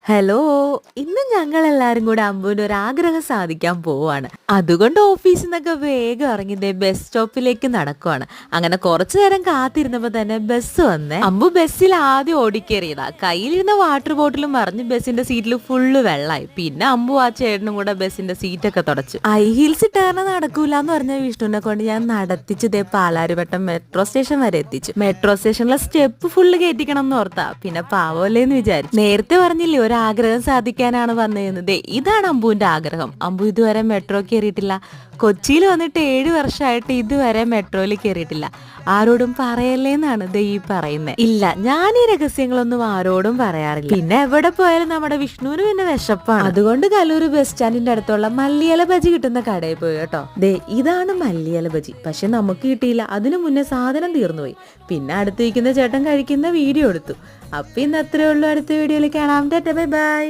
Hello, ഇന്ന് ഞങ്ങൾ എല്ലാരും കൂടെ അമ്പുവിന്റെ ഒരു ആഗ്രഹം സാധിക്കാൻ പോവാണ്. അതുകൊണ്ട് ഓഫീസിൽ നിന്നൊക്കെ വേഗം ഇറങ്ങി ദേ ബസ് സ്റ്റോപ്പിലേക്ക് നടക്കുവാണ്. അങ്ങനെ കുറച്ചു നേരം കാത്തിരുന്നപ്പോ തന്നെ ബസ് വന്നേ. അമ്പു ബസ്സിൽ ആദ്യം ഓടിക്കേറിയതാ. കയ്യിലിരുന്ന വാട്ടർ ബോട്ടിലും മറിഞ്ഞ് ബസ്സിന്റെ സീറ്റിൽ ഫുള്ള് വെള്ളമായി. പിന്നെ അമ്പു ആ ചേട്ടനും കൂടെ ബസ്സിന്റെ സീറ്റൊക്കെ തുടച്ചു. ഹൈ ഹീൽസ് ഇട്ടേർന്ന് നടക്കൂല എന്ന് പറഞ്ഞ വിഷ്ണുവിനെ കൊണ്ട് ഞാൻ നടത്തിച്ച് ദേ പാലാരിവട്ടം മെട്രോ സ്റ്റേഷൻ വരെ എത്തിച്ചു. മെട്രോ സ്റ്റേഷനിലെ സ്റ്റെപ്പ് ഫുള്ള് കയറ്റിക്കണം എന്ന് ഓർത്താ. പിന്നെ പാവല്ലേന്ന് വിചാരിച്ചു. നേരത്തെ പറഞ്ഞില്ലേ ആഗ്രഹം സാധിക്കാനാണ് വന്നതെന്ന്. ഇതാണ് അമ്പുവിന്റെ ആഗ്രഹം. അമ്പു ഇതുവരെ മെട്രോ കയറിയിട്ടില്ല. കൊച്ചിയിൽ വന്നിട്ട് 7 വർഷമായിട്ട് ഇതുവരെ മെട്രോയിൽ കയറിയിട്ടില്ല. ആരോടും പറയല്ലേന്നാണ് ഈ പറയുന്നത്. ഇല്ല, ഞാൻ ഈ രഹസ്യങ്ങളൊന്നും ആരോടും പറയാറില്ല. പിന്നെ എവിടെ പോയാലും നമ്മുടെ വിഷ്ണുവിന് പിന്നെ വിശപ്പാണ്. അതുകൊണ്ട് കലൂർ ബസ് സ്റ്റാൻഡിന്റെ അടുത്തുള്ള മല്ലിയില ബജി കിട്ടുന്ന കടയിൽ പോയി കേട്ടോ. ഇതാണ് മല്ലിയില ബജി. പക്ഷെ നമുക്ക് കിട്ടിയില്ല. അതിനു മുന്നേ സാധനം തീർന്നുപോയി. പിന്നെ അടുത്തിരിക്കുന്ന ചേട്ടൻ കഴിക്കുന്ന വീഡിയോ എടുത്തു. അപ്പൊ ഇന്ന് അത്രേ ഉള്ളൂ. അടുത്ത വീഡിയോയിൽ കാണാം. Bye bye.